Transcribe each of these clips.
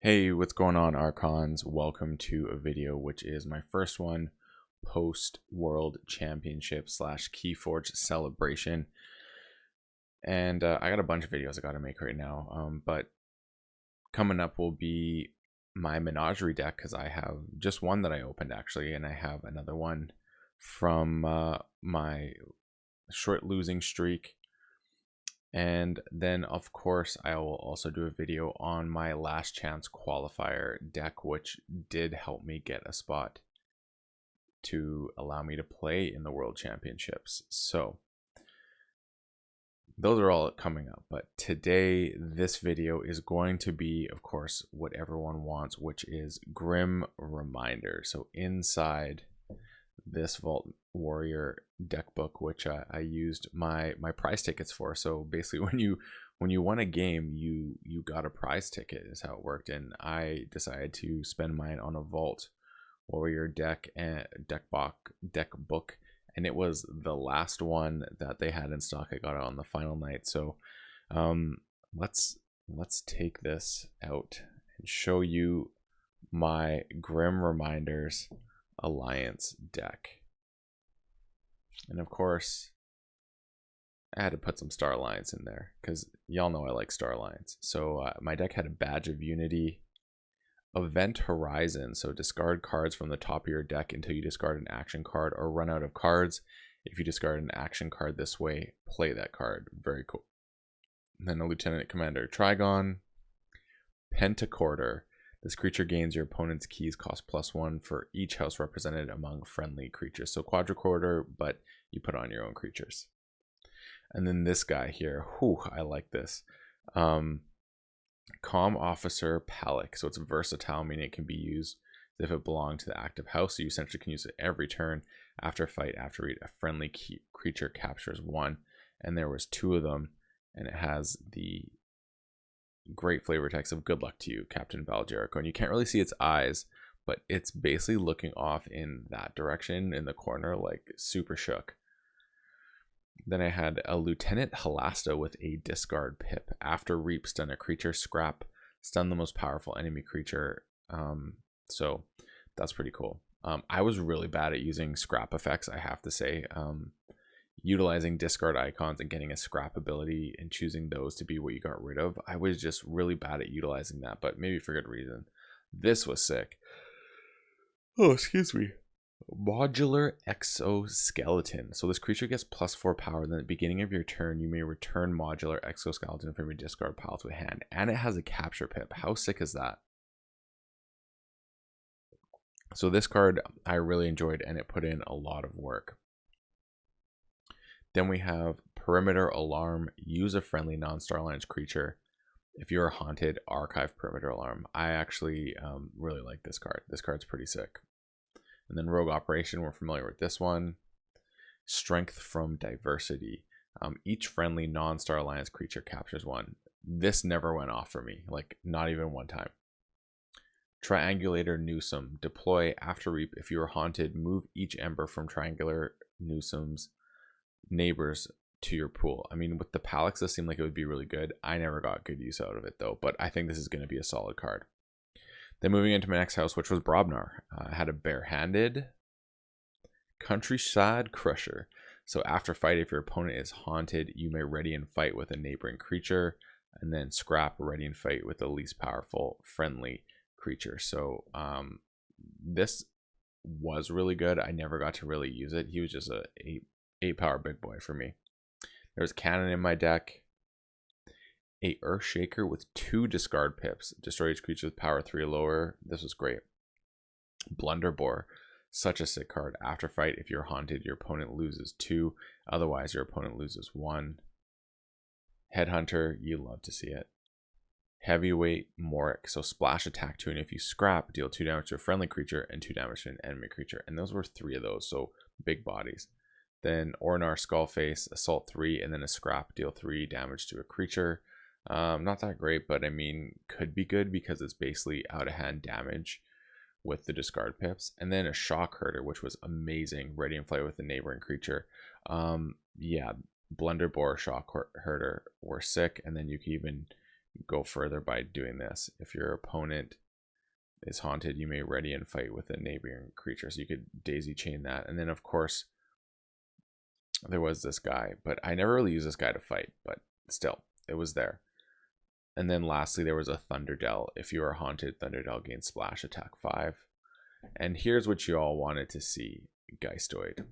Hey, what's going on, Archons? Welcome to a video which is my first one post World Championship slash KeyForge celebration. And I got a bunch of videos I got to make right now. But coming up will be my Menagerie deck because I have just one that I opened actually, and I have another one from my short losing streak. And then, of course, I will also do a video on my last chance qualifier deck, which did help me get a spot to allow me to play in the World Championships. So those are all coming up. But today, this video is going to be, of course, what everyone wants, which is Grim Reminder. So inside this Vault Warrior deck book, which I used my prize tickets for. So basically, when you won a game, you got a prize ticket is how it worked. And I decided to spend mine on a Vault Warrior deck book, and it was the last one that they had in stock. I got it on the final night. So let's take this out and show you my Grim Reminders Alliance deck. And of course, I had to put some Star Alliance in there because y'all know I like Star Alliance. So my deck had a Badge of Unity, Event Horizon. So discard cards from the top of your deck until you discard an action card or run out of cards. If you discard an action card this way, play that card. Very cool. And then a Lieutenant Commander Trigon, Pentacorder. This creature gains your opponent's keys, cost +1 for each house represented among friendly creatures. So quadricorder, but you put on your own creatures. And then this guy here, I like this. Calm Officer Palik. So it's versatile, meaning it can be used as if it belonged to the active house. So you essentially can use it every turn. After fight, after read, a friendly creature captures 1. And there was 2 of them. And it has the great flavor text of good luck to you, Captain Val Jericho. And you can't really see its eyes, but it's basically looking off in that direction in the corner, like super shook. Then I had a Lieutenant Halasta with a discard pip. After reap, stun a creature, scrap, stun the most powerful enemy creature. So that's pretty cool. I was really bad at using scrap effects, I have to say. Utilizing discard icons and getting a scrap ability and choosing those to be what you got rid of. I was just really bad at utilizing that, but maybe for good reason. This was sick. Oh, excuse me. Modular Exoskeleton. So this creature gets +4 power. Then at the beginning of your turn, you may return Modular Exoskeleton from your discard pile to a hand. And it has a capture pip. How sick is that? So this card I really enjoyed, and it put in a lot of work. Then we have Perimeter Alarm. Use a friendly non-Star Alliance creature. If you're haunted, archive Perimeter Alarm. I actually really like this card. This card's pretty sick. And then Rogue Operation, we're familiar with this one. Strength from Diversity. Each friendly non-Star Alliance creature captures 1. This never went off for me, like not even one time. Triangulator Newsome. Deploy after reap. If you are haunted, move each ember from Triangular Newsome's neighbors to your pool. I mean, with the Palex, this seemed like it would be really good. I never got good use out of it though, but I think this is going to be a solid card. Then moving into my next house, which was Brobnar. I had a Barehanded Countryside Crusher. So after fight, if your opponent is haunted, you may ready and fight with a neighboring creature, and then scrap, ready and fight with the least powerful friendly creature. So this was really good. I never got to really use it. He was just a 8 power big boy for me. There's Cannon in my deck. A Earthshaker with 2 discard pips. Destroy each creature with power 3 or lower. This was great. Blunderbore. Such a sick card. After fight, if you're haunted, your opponent loses 2. Otherwise, your opponent loses 1. Headhunter. You love to see it. Heavyweight Morik. So splash attack 2. And if you scrap, deal 2 damage to a friendly creature and 2 damage to an enemy creature. And those were 3 of those. So big bodies. Then Ornar Skullface. Assault 3. And then a scrap. Deal 3 damage to a creature. Not that great, but I mean, could be good because it's basically out of hand damage with the discard pips. And then a Shock Herder, which was amazing, ready and fight with a neighboring creature. Yeah, Blunderbore, Shock Herder were sick, and then you can even go further by doing this. If your opponent is haunted, you may ready and fight with a neighboring creature. So you could daisy chain that. And then of course there was this guy, but I never really used this guy to fight, but still it was there. And then lastly, there was a Thunderdell. If you are haunted, Thunderdell gains splash attack 5. And here's what you all wanted to see, Geistoid.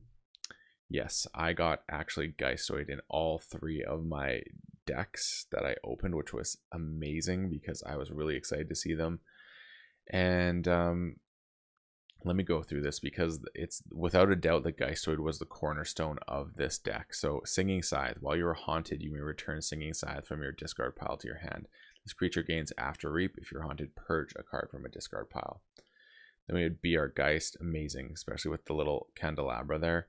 Yes, I got actually Geistoid in all 3 of my decks that I opened, which was amazing because I was really excited to see them. And let me go through this because it's without a doubt that Geistoid was the cornerstone of this deck. So Singing Scythe. While you are haunted, you may return Singing Scythe from your discard pile to your hand. This creature gains After Reap. If you're haunted, purge a card from a discard pile. Then we had Be Our Geist. Amazing, especially with the little candelabra there.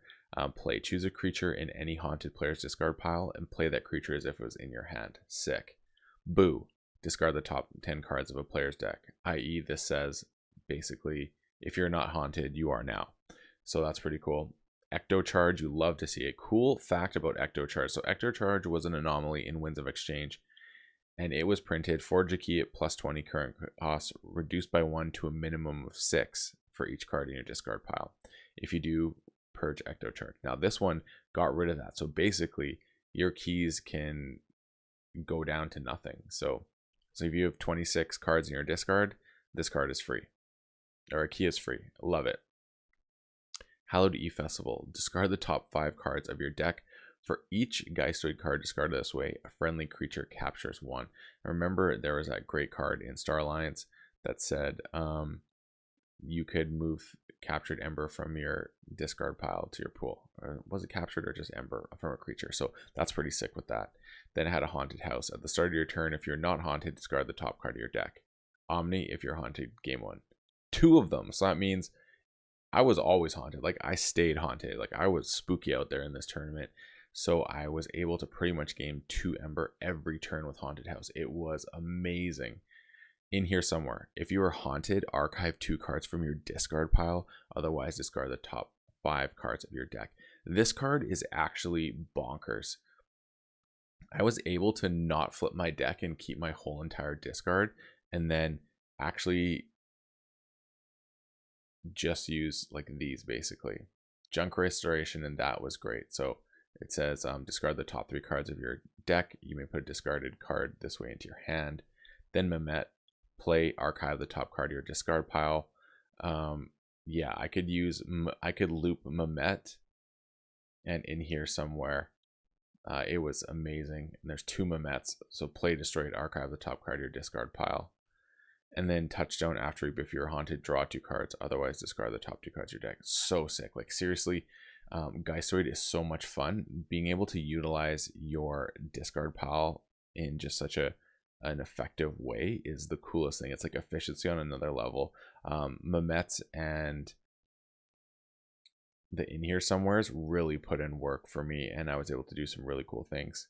Choose a creature in any haunted player's discard pile and play that creature as if it was in your hand. Sick. Boo. Discard the top 10 cards of a player's deck. I.e. this says basically if you're not haunted, you are now. So that's pretty cool. Ecto Charge, you love to see a cool fact about Ecto Charge. So Ecto Charge was an anomaly in Winds of Exchange, and it was printed. Forge a key at plus 20 current cost, reduced by 1 to a minimum of 6 for each card in your discard pile. If you do, purge Ecto Charge. Now this one got rid of that. So basically, your keys can go down to nothing. So if you have 26 cards in your discard, this card is free. Or a key is free. Love it. Hallowed E Festival. Discard the top 5 cards of your deck. For each Geistoid card discarded this way, a friendly creature captures 1. Remember, there was that great card in Star Alliance that said you could move captured Ember from your discard pile to your pool. Or was it captured or just Ember from a creature? So that's pretty sick with that. Then it had a Haunted House. At the start of your turn, if you're not haunted, discard the top card of your deck. Omni, if you're haunted, game 1. 2 of them. So that means I was always haunted. Like I stayed haunted. Like I was spooky out there in this tournament. So I was able to pretty much game 2 Ember every turn with Haunted House. It was amazing. In here somewhere, if you are haunted, archive 2 cards from your discard pile. Otherwise, discard the top 5 cards of your deck. This card is actually bonkers. I was able to not flip my deck and keep my whole entire discard, and then actually just use like these basically. Junk Restoration, and that was great. So it says discard the top 3 cards of your deck. You may put a discarded card this way into your hand. Then Mehmet, play, archive the top card of your discard pile. Yeah, I could loop Mehmet, and in here somewhere it was amazing. And there's 2 Mehmets. So play, destroy, archive the top card of your discard pile. And then Touchstone, after if you're haunted, draw 2 cards. Otherwise, discard the top 2 cards of your deck. So sick. Like seriously, Geistoid is so much fun. Being able to utilize your discard pile in just such an effective way is the coolest thing. It's like efficiency on another level. Mehmet and the In Here Somewheres really put in work for me, and I was able to do some really cool things.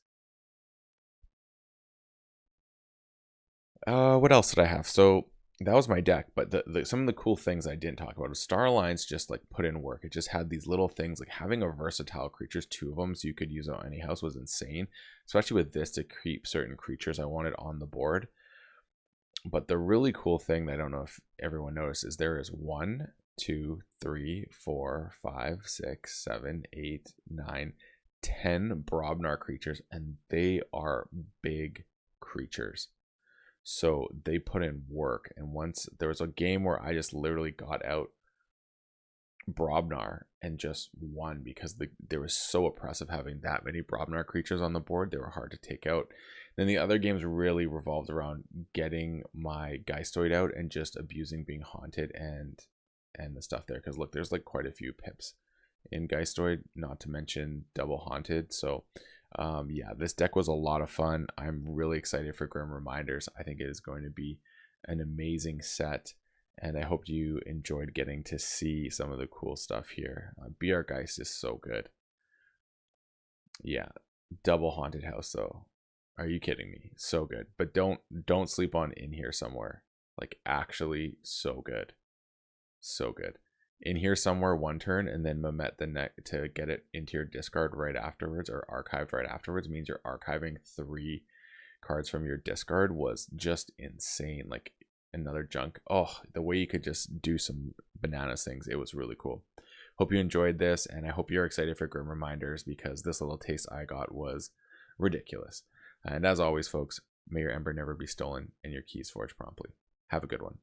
What else did I have? So that was my deck, but some of the cool things I didn't talk about was Star Alliance just like put in work. It just had these little things, like having a versatile creatures, 2 of them, so you could use it on any house, was insane. Especially with this to keep certain creatures I wanted on the board. But the really cool thing that I don't know if everyone noticed is there is 1, 2, 3, 4, 5, 6, 7, 8, 9, 10 Brobnar creatures, and they are big creatures. So they put in work, and once there was a game where I just literally got out Brobnar and just won because they were so oppressive having that many Brobnar creatures on the board. They were hard to take out. Then the other games really revolved around getting my Geistoid out and just abusing being haunted and the stuff there. Because look, there's like quite a few pips in Geistoid, not to mention double haunted. So yeah, this deck was a lot of fun. I'm really excited for Grim Reminders. I think it is going to be an amazing set, and I hope you enjoyed getting to see some of the cool stuff here. BR Geist is so good. Yeah, double Haunted House though. Are you kidding me? So good. But don't sleep on In Here Somewhere. Like actually so good. So good. In Here Somewhere 1 turn, and then Mehmet the next to get it into your discard right afterwards, or archived right afterwards, means you're archiving 3 cards from your discard was just insane. Like another junk. Oh, the way you could just do some bananas things. It was really cool. Hope you enjoyed this, and I hope you're excited for Grim Reminders, because this little taste I got was ridiculous. And as always, folks, may your ember never be stolen and your keys forged promptly. Have a good one.